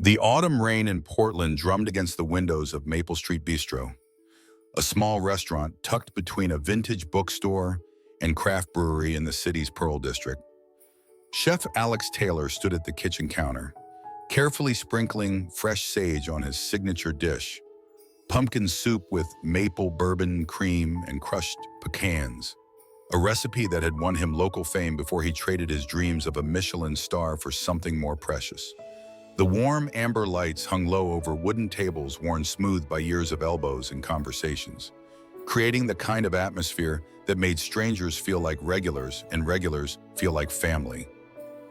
The autumn rain in Portland drummed against the windows of Maple Street Bistro, a small restaurant tucked between a vintage bookstore and craft brewery in the city's Pearl District. Chef Alex Taylor stood at the kitchen counter, carefully sprinkling fresh sage on his signature dish, pumpkin soup with maple bourbon cream and crushed pecans, a recipe that had won him local fame before he traded his dreams of a Michelin star for something more precious. The warm amber lights hung low over wooden tables worn smooth by years of elbows and conversations, creating the kind of atmosphere that made strangers feel like regulars and regulars feel like family.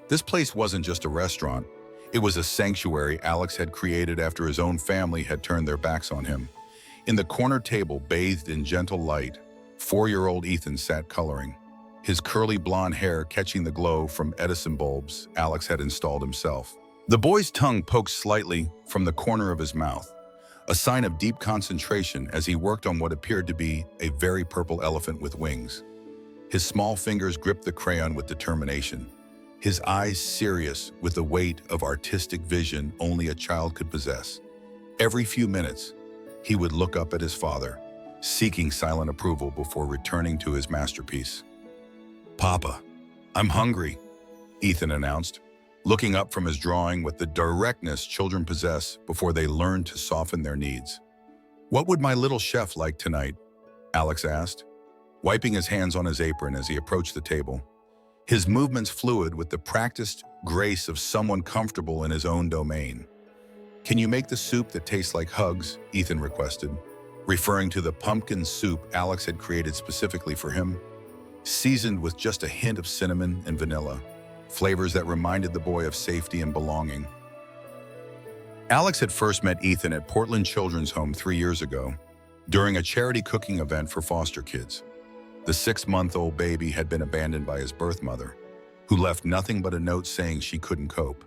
This place wasn't just a restaurant. It was a sanctuary Alex had created after his own family had turned their backs on him. In the corner table, bathed in gentle light, 4-year-old Ethan sat coloring, his curly blonde hair catching the glow from Edison bulbs Alex had installed himself. The boy's tongue poked slightly from the corner of his mouth, a sign of deep concentration as he worked on what appeared to be a very purple elephant with wings. His small fingers gripped the crayon with determination, his eyes serious with the weight of artistic vision only a child could possess. Every few minutes, he would look up at his father, seeking silent approval before returning to his masterpiece. "Papa, I'm hungry," Ethan announced, looking up from his drawing with the directness children possess before they learn to soften their needs. "What would my little chef like tonight?" Alex asked, wiping his hands on his apron as he approached the table, his movements fluid with the practiced grace of someone comfortable in his own domain. "Can you make the soup that tastes like hugs?" Ethan requested, referring to the pumpkin soup Alex had created specifically for him, seasoned with just a hint of cinnamon and vanilla, flavors that reminded the boy of safety and belonging. Alex had first met Ethan at Portland Children's Home 3 years ago, during a charity cooking event for foster kids. The 6-month-old baby had been abandoned by his birth mother, who left nothing but a note saying she couldn't cope.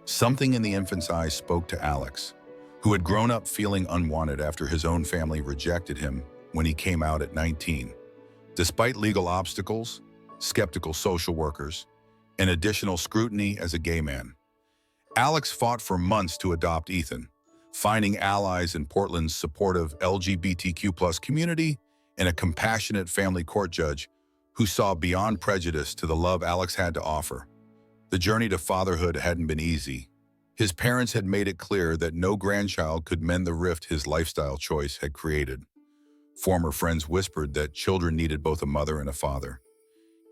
Something in the infant's eyes spoke to Alex, who had grown up feeling unwanted after his own family rejected him when he came out at 19. Despite legal obstacles, skeptical social workers, and additional scrutiny as a gay man, Alex fought for months to adopt Ethan, finding allies in Portland's supportive LGBTQ+ community and a compassionate family court judge who saw beyond prejudice to the love Alex had to offer. The journey to fatherhood hadn't been easy. His parents had made it clear that no grandchild could mend the rift his lifestyle choice had created. Former friends whispered that children needed both a mother and a father.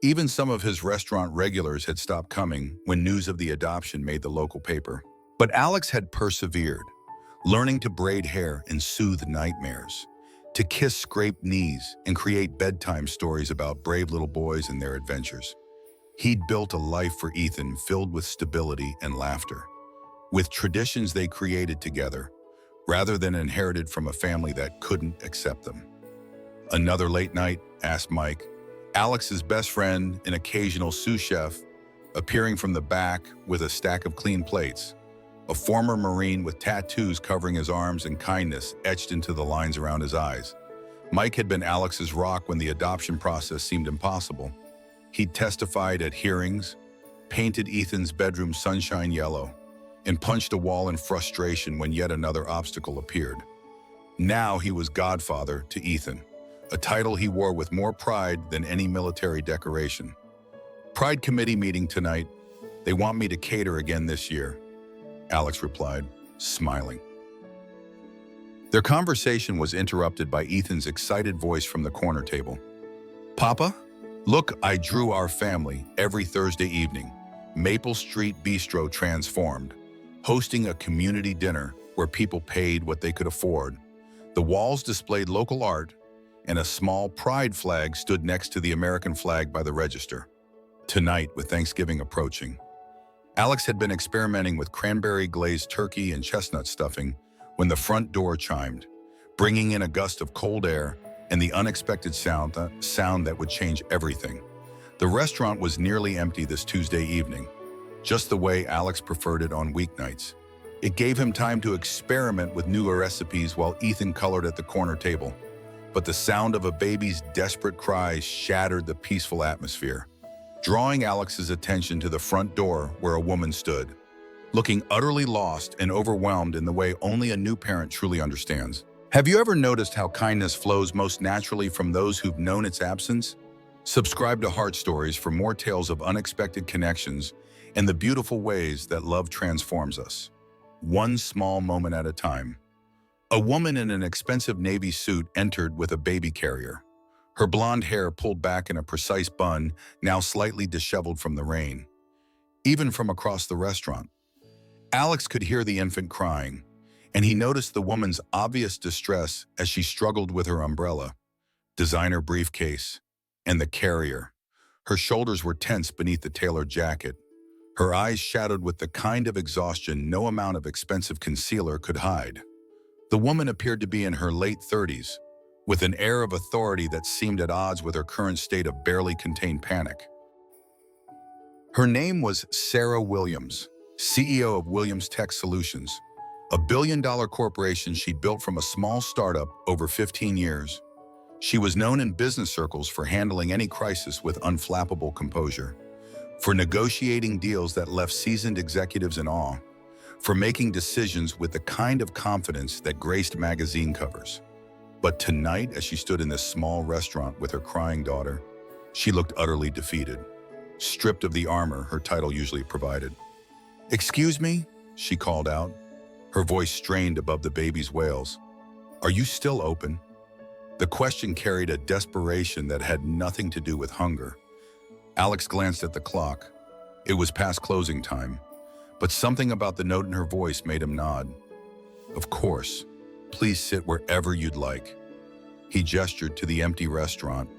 Even some of his restaurant regulars had stopped coming when news of the adoption made the local paper. But Alex had persevered, learning to braid hair and soothe nightmares, to kiss scraped knees and create bedtime stories about brave little boys and their adventures. He'd built a life for Ethan filled with stability and laughter, with traditions they created together, rather than inherited from a family that couldn't accept them. "Another late night?" asked Mike, Alex's best friend and occasional sous chef, appearing from the back with a stack of clean plates, a former Marine with tattoos covering his arms and kindness etched into the lines around his eyes. Mike had been Alex's rock when the adoption process seemed impossible. He'd testified at hearings, painted Ethan's bedroom sunshine yellow, and punched a wall in frustration when yet another obstacle appeared. Now he was godfather to Ethan, a title he wore with more pride than any military decoration. "Pride committee meeting tonight. They want me to cater again this year," Alex replied, smiling. Their conversation was interrupted by Ethan's excited voice from the corner table. "Papa, look, I drew our family every Thursday evening. Maple Street Bistro transformed, hosting a community dinner where people paid what they could afford. The walls displayed local art, and a small pride flag stood next to the American flag by the register. Tonight, with Thanksgiving approaching, Alex had been experimenting with cranberry glazed turkey and chestnut stuffing when the front door chimed, bringing in a gust of cold air and the unexpected sound that would change everything. The restaurant was nearly empty this Tuesday evening, just the way Alex preferred it on weeknights. It gave him time to experiment with newer recipes while Ethan colored at the corner table. But the sound of a baby's desperate cries shattered the peaceful atmosphere, drawing Alex's attention to the front door where a woman stood. looking utterly lost and overwhelmed in the way only a new parent truly understands. Have you ever noticed how kindness flows most naturally from those who've known its absence? Subscribe to HeartStories for more tales of unexpected connections and the beautiful ways that love transforms us. One small moment at a time. A woman in an expensive navy suit entered with a baby carrier. Her blonde hair pulled back in a precise bun, now slightly disheveled from the rain. Even from across the restaurant, Alex could hear the infant crying, and he noticed the woman's obvious distress as she struggled with her umbrella, designer briefcase, and the carrier. Her shoulders were tense beneath the tailored jacket, her eyes shadowed with the kind of exhaustion no amount of expensive concealer could hide. The woman appeared to be in her late 30s, with an air of authority that seemed at odds with her current state of barely contained panic. Her name was Sarah Williams, CEO of Williams Tech Solutions, a billion-dollar corporation she'd built from a small startup over 15 years. She was known in business circles for handling any crisis with unflappable composure, for negotiating deals that left seasoned executives in awe, for making decisions with the kind of confidence that graced magazine covers. But tonight, as she stood in this small restaurant with her crying daughter, she looked utterly defeated, stripped of the armor her title usually provided. "Excuse me?" she called out, her voice strained above the baby's wails. "Are you still open?" The question carried a desperation that had nothing to do with hunger. Alex glanced at the clock. It was past closing time, but something about the note in her voice made him nod. "Of course. Please sit wherever you'd like." He gestured to the empty restaurant,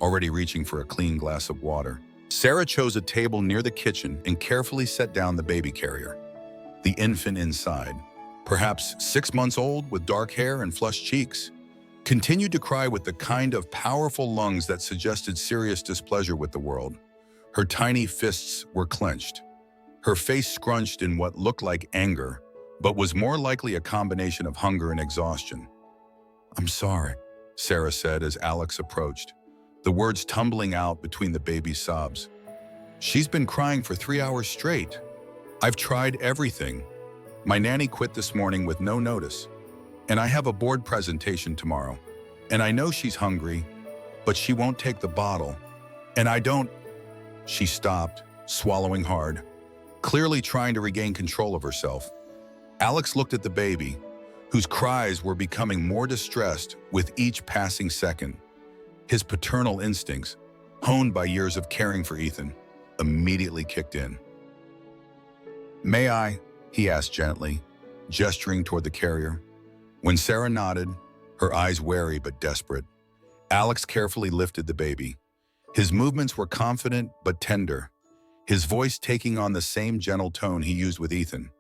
already reaching for a clean glass of water. Sarah chose a table near the kitchen and carefully set down the baby carrier. The infant inside, perhaps 6 months old with dark hair and flushed cheeks, continued to cry with the kind of powerful lungs that suggested serious displeasure with the world. Her tiny fists were clenched, her face scrunched in what looked like anger, but was more likely a combination of hunger and exhaustion. "I'm sorry," Sarah said as Alex approached, the words tumbling out between the baby's sobs. "She's been crying for 3 hours straight. I've tried everything. My nanny quit this morning with no notice, and I have a board presentation tomorrow. And I know she's hungry, but she won't take the bottle. And I don't—" She stopped, swallowing hard, clearly trying to regain control of herself. Alex looked at the baby, whose cries were becoming more distressed with each passing second. His paternal instincts, honed by years of caring for Ethan, immediately kicked in. "May I?" he asked gently, gesturing toward the carrier. When Sarah nodded, her eyes wary but desperate, Alex carefully lifted the baby. His movements were confident but tender, his voice taking on the same gentle tone he used with Ethan.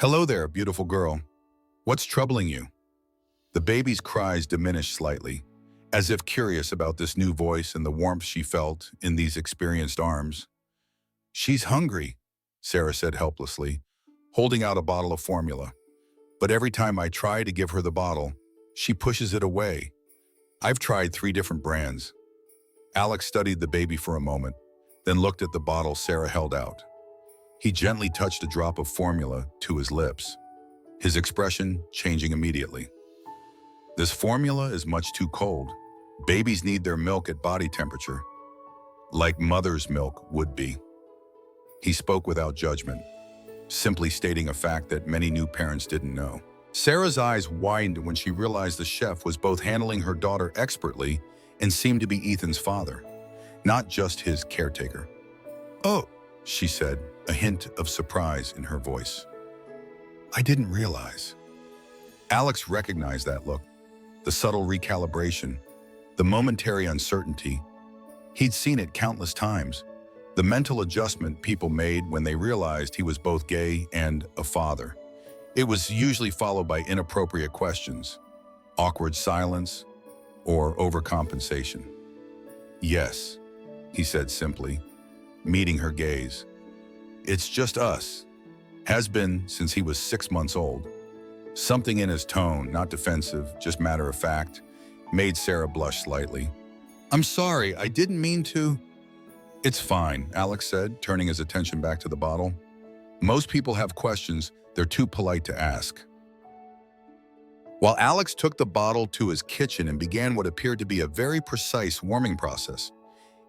"Hello there, beautiful girl. What's troubling you?" The baby's cries diminished slightly, as if curious about this new voice and the warmth she felt in these experienced arms. "She's hungry," Sarah said helplessly, holding out a bottle of formula. "But every time I try to give her the bottle, she pushes it away. I've tried 3 different brands." Alex studied the baby for a moment, then looked at the bottle Sarah held out. He gently touched a drop of formula to his lips, his expression changing immediately. "This formula is much too cold. Babies need their milk at body temperature, like mother's milk would be." He spoke without judgment, simply stating a fact that many new parents didn't know. Sarah's eyes widened when she realized the chef was both handling her daughter expertly and seemed to be Ethan's father, not just his caretaker. "Oh," she said, a hint of surprise in her voice. "I didn't realize." Alex recognized that look, the subtle recalibration, the momentary uncertainty. He'd seen it countless times, the mental adjustment people made when they realized he was both gay and a father. It was usually followed by inappropriate questions, awkward silence, or overcompensation. "Yes," he said simply, meeting her gaze. "It's just us. Has been since he was 6 months old." Something in his tone, not defensive, just matter of fact, made Sarah blush slightly. "I'm sorry, I didn't mean to." "It's fine," Alex said, turning his attention back to the bottle. Most people have questions they're too polite to ask. While Alex took the bottle to his kitchen and began what appeared to be a very precise warming process,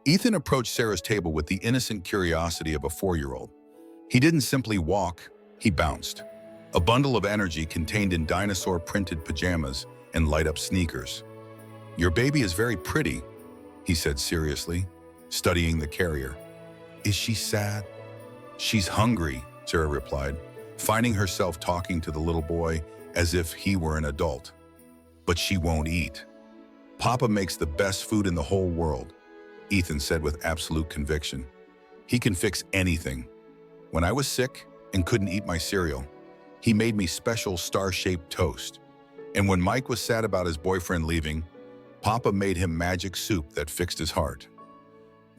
Ethan approached Sarah's table with the innocent curiosity of a 4-year-old. He didn't simply walk, he bounced. A bundle of energy contained in dinosaur-printed pajamas and light-up sneakers. "Your baby is very pretty," he said seriously, studying the carrier. "Is she sad?" "She's hungry," Sarah replied, finding herself talking to the little boy as if he were an adult. "But she won't eat." "Papa makes the best food in the whole world," Ethan said with absolute conviction. "He can fix anything. When I was sick and couldn't eat my cereal, he made me special star-shaped toast. And when Mike was sad about his boyfriend leaving, Papa made him magic soup that fixed his heart."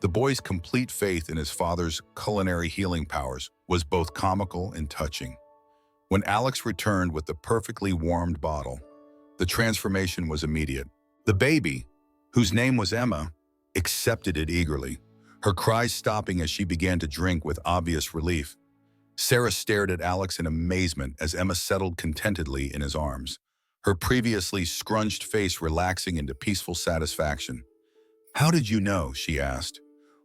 The boy's complete faith in his father's culinary healing powers was both comical and touching. When Alex returned with the perfectly warmed bottle, the transformation was immediate. The baby, whose name was Emma, accepted it eagerly, her cries stopping as she began to drink with obvious relief. Sarah stared at Alex in amazement as Emma settled contentedly in his arms, her previously scrunched face relaxing into peaceful satisfaction. "How did you know?" she asked,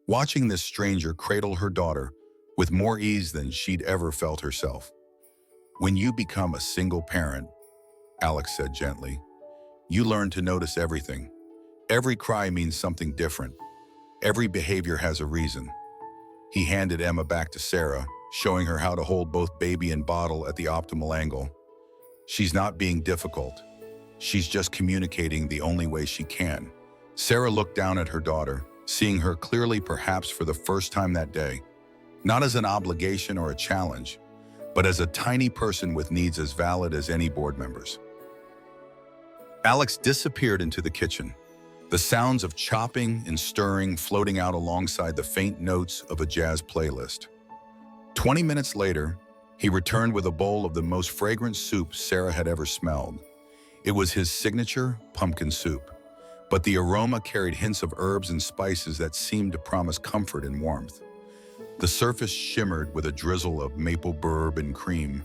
watching this stranger cradle her daughter with more ease than she'd ever felt herself. "When you become a single parent," Alex said gently, "you learn to notice everything. Every cry means something different. Every behavior has a reason." He handed Emma back to Sarah, showing her how to hold both baby and bottle at the optimal angle. "She's not being difficult. She's just communicating the only way she can." Sarah looked down at her daughter, seeing her clearly perhaps for the first time that day, not as an obligation or a challenge, but as a tiny person with needs as valid as any board members. Alex disappeared into the kitchen, the sounds of chopping and stirring floating out alongside the faint notes of a jazz playlist. 20 minutes later, he returned with a bowl of the most fragrant soup Sarah had ever smelled. It was his signature pumpkin soup, but the aroma carried hints of herbs and spices that seemed to promise comfort and warmth. The surface shimmered with a drizzle of maple bourbon cream,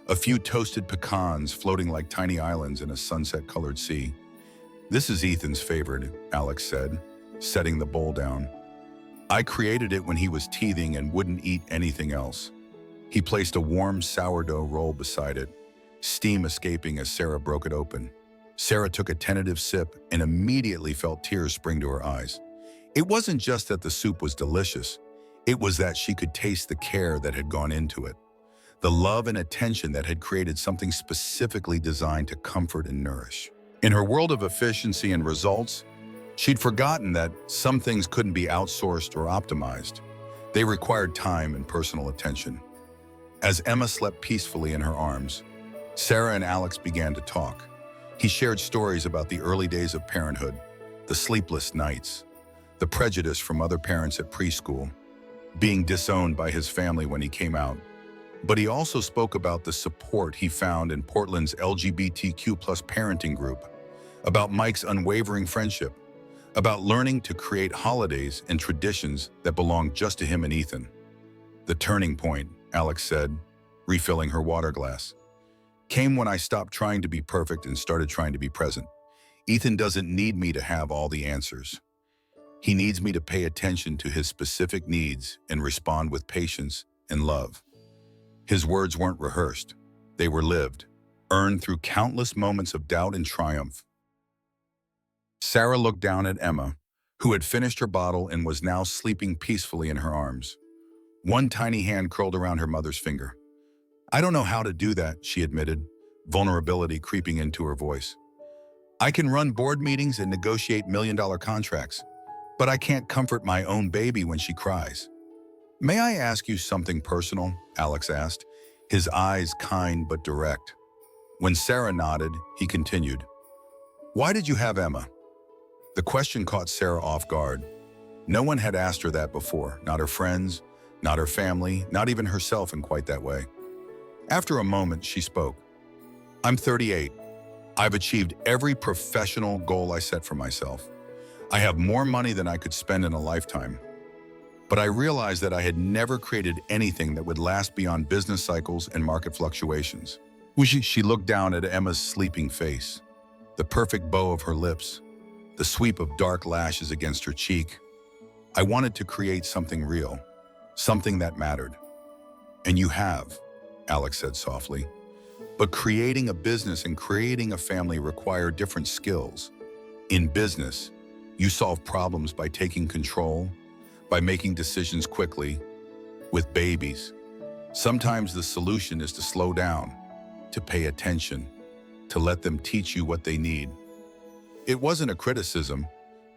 a few toasted pecans floating like tiny islands in a sunset-colored sea. "This is Ethan's favorite," Alex said, setting the bowl down. "I created it when he was teething and wouldn't eat anything else." He placed a warm sourdough roll beside it, steam escaping as Sarah broke it open. Sarah took a tentative sip and immediately felt tears spring to her eyes. It wasn't just that the soup was delicious, it was that she could taste the care that had gone into it, the love and attention that had created something specifically designed to comfort and nourish. In her world of efficiency and results, she'd forgotten that some things couldn't be outsourced or optimized. They required time and personal attention. As Emma slept peacefully in her arms, Sarah and Alex began to talk. He shared stories about the early days of parenthood, the sleepless nights, the prejudice from other parents at preschool, being disowned by his family when he came out. But he also spoke about the support he found in Portland's LGBTQ+ parenting group, about Mike's unwavering friendship, about learning to create holidays and traditions that belonged just to him and Ethan. "The turning point," Alex said, refilling her water glass, "came when I stopped trying to be perfect and started trying to be present. Ethan doesn't need me to have all the answers. He needs me to pay attention to his specific needs and respond with patience and love." His words weren't rehearsed. They were lived, earned through countless moments of doubt and triumph. Sarah looked down at Emma, who had finished her bottle and was now sleeping peacefully in her arms. One tiny hand curled around her mother's finger. "I don't know how to do that," she admitted, vulnerability creeping into her voice. "I can run board meetings and negotiate million-dollar contracts, but I can't comfort my own baby when she cries." "May I ask you something personal?" Alex asked, his eyes kind but direct. When Sarah nodded, he continued, "Why did you have Emma?" The question caught Sarah off guard. No one had asked her that before, not her friends, not her family, not even herself in quite that way. After a moment, she spoke. "I'm 38. I've achieved every professional goal I set for myself. I have more money than I could spend in a lifetime. But I realized that I had never created anything that would last beyond business cycles and market fluctuations. She looked down at Emma's sleeping face, the perfect bow of her lips, the sweep of dark lashes against her cheek. I wanted to create something real, something that mattered. And you have, Alex said softly. But creating a business and creating a family require different skills. In business, you solve problems by taking control, by making decisions quickly. With babies, sometimes the solution is to slow down, to pay attention, to let them teach you what they need. It wasn't a criticism,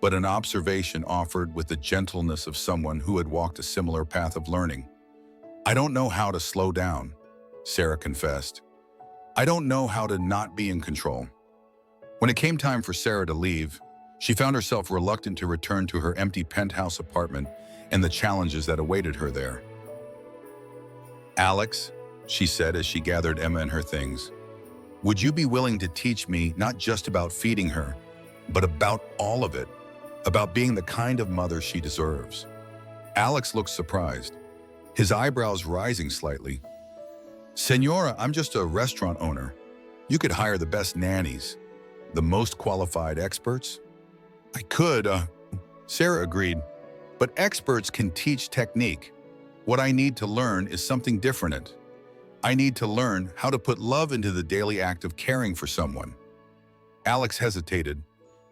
but an observation offered with the gentleness of someone who had walked a similar path of learning. I don't know how to slow down, Sarah confessed. I don't know how to not be in control. When it came time for Sarah to leave, she found herself reluctant to return to her empty penthouse apartment and the challenges that awaited her there. Alex, she said as she gathered Emma and her things, would you be willing to teach me not just about feeding her, but about all of it, about being the kind of mother she deserves? Alex looked surprised, his eyebrows rising slightly. Senora, I'm just a restaurant owner. You could hire the best nannies, the most qualified experts. I could, Sarah agreed, but experts can teach technique. What I need to learn is something different. I need to learn how to put love into the daily act of caring for someone. Alex hesitated,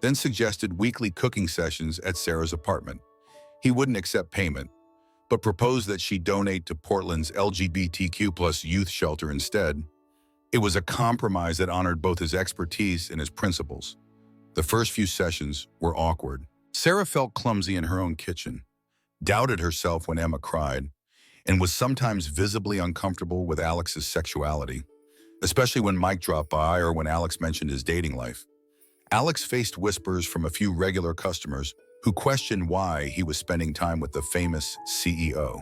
then suggested weekly cooking sessions at Sarah's apartment. He wouldn't accept payment, but proposed that she donate to Portland's LGBTQ+ youth shelter instead. It was a compromise that honored both his expertise and his principles. The first few sessions were awkward. Sarah felt clumsy in her own kitchen, doubted herself when Emma cried, and was sometimes visibly uncomfortable with Alex's sexuality, especially when Mike dropped by or when Alex mentioned his dating life. Alex faced whispers from a few regular customers who questioned why he was spending time with the famous CEO,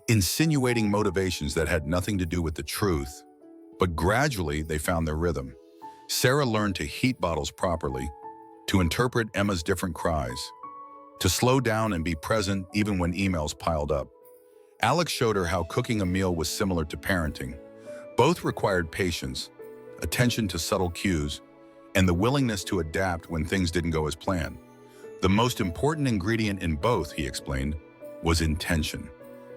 insinuating motivations that had nothing to do with the truth. But gradually, they found their rhythm. Sarah learned to heat bottles properly, to interpret Emma's different cries, to slow down and be present even when emails piled up. Alex showed her how cooking a meal was similar to parenting. Both required patience, attention to subtle cues, and the willingness to adapt when things didn't go as planned. The most important ingredient in both, he explained, was intention,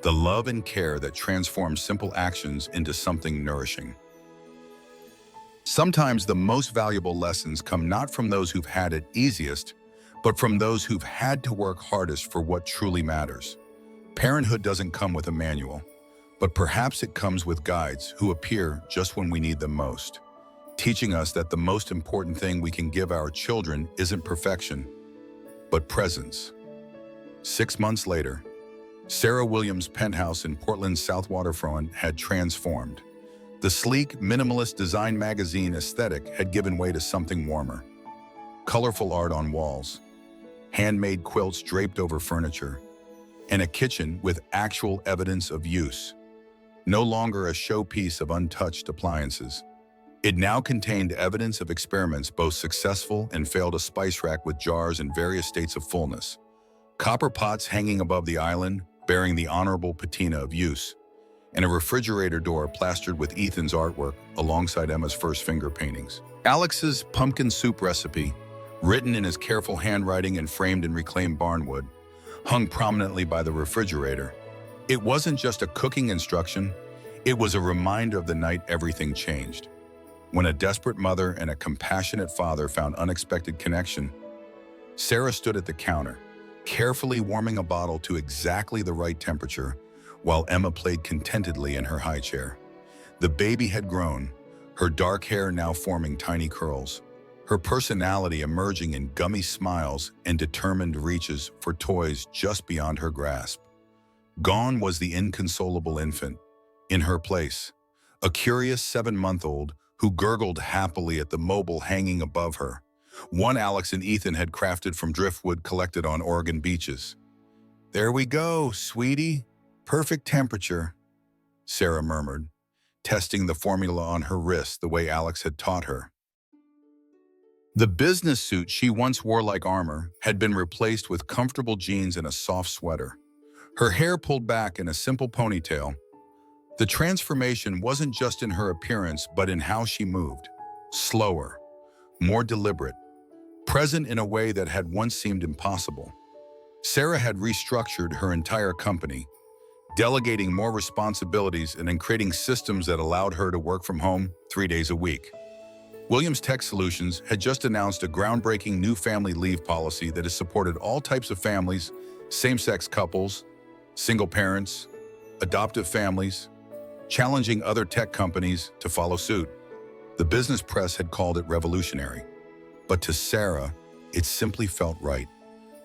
the love and care that transforms simple actions into something nourishing. Sometimes the most valuable lessons come not from those who've had it easiest, but from those who've had to work hardest for what truly matters. Parenthood doesn't come with a manual, but perhaps it comes with guides who appear just when we need them most, teaching us that the most important thing we can give our children isn't perfection, but presence. 6 months later, Sarah Williams' penthouse in Portland's South Waterfront had transformed. The sleek, minimalist design magazine aesthetic had given way to something warmer. Colorful art on walls, handmade quilts draped over furniture, and a kitchen with actual evidence of use. No longer a showpiece of untouched appliances. It now contained evidence of experiments, both successful and failed, a spice rack with jars in various states of fullness, copper pots hanging above the island bearing the honorable patina of use, and a refrigerator door plastered with Ethan's artwork alongside Emma's first finger paintings. Alex's pumpkin soup recipe, written in his careful handwriting and framed in reclaimed barnwood, hung prominently by the refrigerator. It wasn't just a cooking instruction, it was a reminder of the night everything changed. When a desperate mother and a compassionate father found unexpected connection. Sarah stood at the counter, carefully warming a bottle to exactly the right temperature, while Emma played contentedly in her high chair. The baby had grown, her dark hair now forming tiny curls, her personality emerging in gummy smiles and determined reaches for toys just beyond her grasp. Gone was the inconsolable infant. In her place, a curious 7-month-old who gurgled happily at the mobile hanging above her, one Alex and Ethan had crafted from driftwood collected on Oregon beaches. "There we go, sweetie. Perfect temperature," Sarah murmured, testing the formula on her wrist the way Alex had taught her. The business suit she once wore like armor had been replaced with comfortable jeans and a soft sweater. her hair pulled back in a simple ponytail. The transformation wasn't just in her appearance, but in how she moved. Slower, more deliberate, present in a way that had once seemed impossible. Sarah had restructured her entire company, delegating more responsibilities and then creating systems that allowed her to work from home 3 days a week. Williams Tech Solutions had just announced a groundbreaking new family leave policy that has supported all types of families, same-sex couples, single parents, adoptive families, challenging other tech companies to follow suit. The business press had called it revolutionary, but to Sarah, it simply felt right.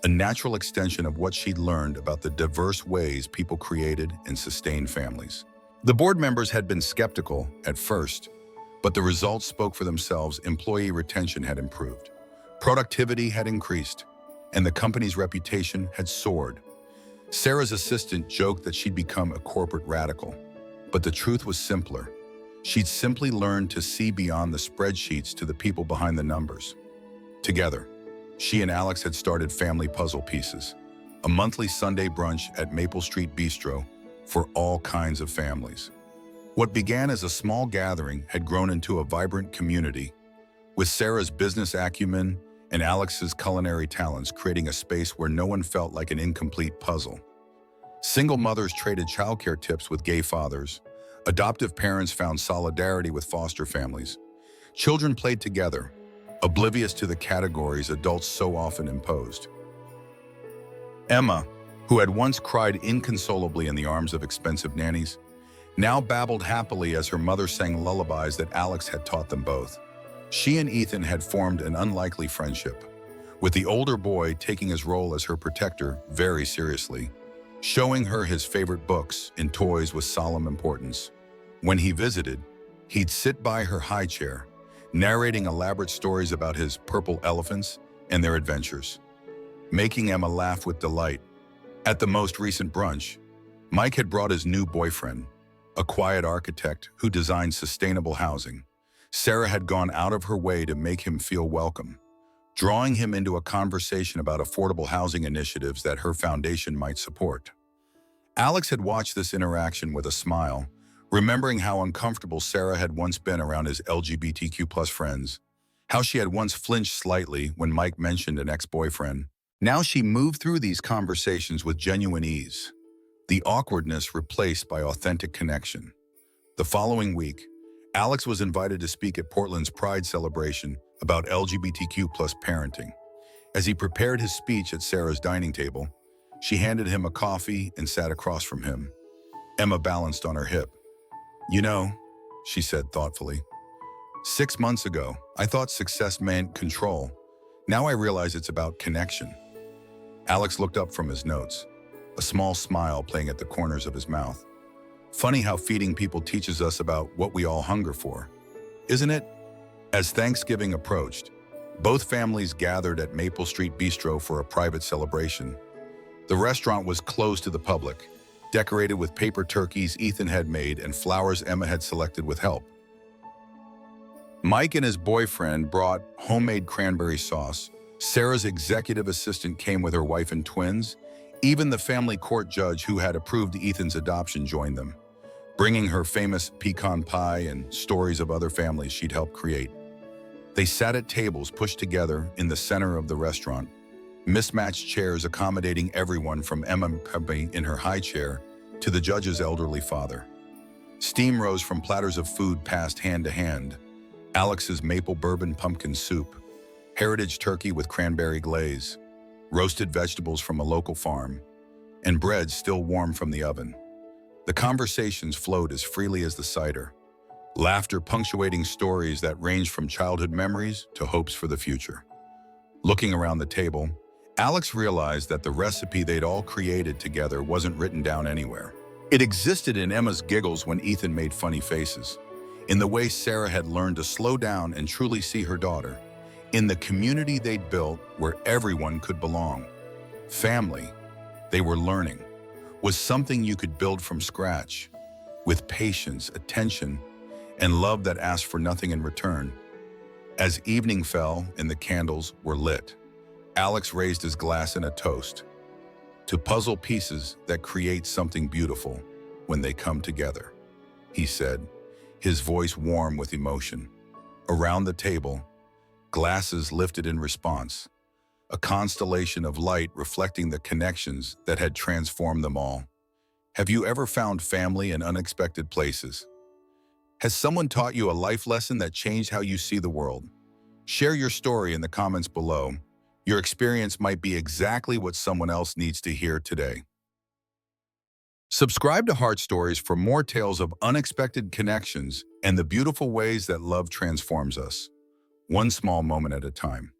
A natural extension of what she'd learned about the diverse ways people created and sustained families. The board members had been skeptical at first, but the results spoke for themselves. Employee retention had improved, productivity had increased, and the company's reputation had soared. Sarah's assistant joked that she'd become a corporate radical, but the truth was simpler. She'd simply learned to see beyond the spreadsheets to the people behind the numbers. Together, she and Alex had started Family Puzzle Pieces, a monthly Sunday brunch at Maple Street Bistro for all kinds of families. What began as a small gathering had grown into a vibrant community, with Sarah's business acumen and Alex's culinary talents creating a space where no one felt like an incomplete puzzle. Single mothers traded childcare tips with gay fathers. Adoptive parents found solidarity with foster families. Children played together, oblivious to the categories adults so often imposed. Emma, who had once cried inconsolably in the arms of expensive nannies, now babbled happily as her mother sang lullabies that Alex had taught them both. She and Ethan had formed an unlikely friendship, with the older boy taking his role as her protector very seriously, showing her his favorite books and toys with solemn importance. When he visited, he'd sit by her high chair, narrating elaborate stories about his purple elephants and their adventures, making Emma laugh with delight. At the most recent brunch, Mike had brought his new boyfriend, a quiet architect who designed sustainable housing. Sarah had gone out of her way to make him feel welcome, drawing him into a conversation about affordable housing initiatives that her foundation might support. Alex had watched this interaction with a smile, remembering how uncomfortable Sarah had once been around his LGBTQ+ friends, how she had once flinched slightly when Mike mentioned an ex-boyfriend. Now she moved through these conversations with genuine ease, the awkwardness replaced by authentic connection. The following week, Alex was invited to speak at Portland's Pride celebration about LGBTQ+ parenting. As he prepared his speech at Sarah's dining table, she handed him a coffee and sat across from him. Emma balanced on her hip. "You know," she said thoughtfully, "6 months ago, I thought success meant control. Now I realize it's about connection." Alex looked up from his notes, a small smile playing at the corners of his mouth. Funny how feeding people teaches us about what we all hunger for, isn't it? As Thanksgiving approached, both families gathered at Maple Street Bistro for a private celebration. The restaurant was closed to the public, decorated with paper turkeys Ethan had made and flowers Emma had selected with help. Mike and his boyfriend brought homemade cranberry sauce. Sarah's executive assistant came with her wife and twins. Even the family court judge who had approved Ethan's adoption joined them, bringing her famous pecan pie and stories of other families she'd helped create. They sat at tables pushed together in the center of the restaurant, mismatched chairs accommodating everyone from Emma in her high chair to the judge's elderly father. Steam rose from platters of food passed hand to hand. Alex's maple bourbon pumpkin soup, heritage turkey with cranberry glaze, roasted vegetables from a local farm, and bread still warm from the oven. The conversations flowed as freely as the cider, laughter punctuating stories that ranged from childhood memories to hopes for the future. Looking around the table, Alex realized that the recipe they'd all created together wasn't written down anywhere. It existed in Emma's giggles when Ethan made funny faces, in the way Sarah had learned to slow down and truly see her daughter, in the community they'd built where everyone could belong. Family, they were learning, was something you could build from scratch, with patience, attention, and love that asked for nothing in return. As evening fell and the candles were lit, Alex raised his glass in a toast. to puzzle pieces that create something beautiful when they come together," he said, his voice warm with emotion. Around the table, glasses lifted in response, a constellation of light reflecting the connections that had transformed them all. Have you ever found family in unexpected places? Has someone taught you a life lesson that changed how you see the world? Share your story in the comments below. Your experience might be exactly what someone else needs to hear today. Subscribe to Heart Stories for more tales of unexpected connections and the beautiful ways that love transforms us, one small moment at a time.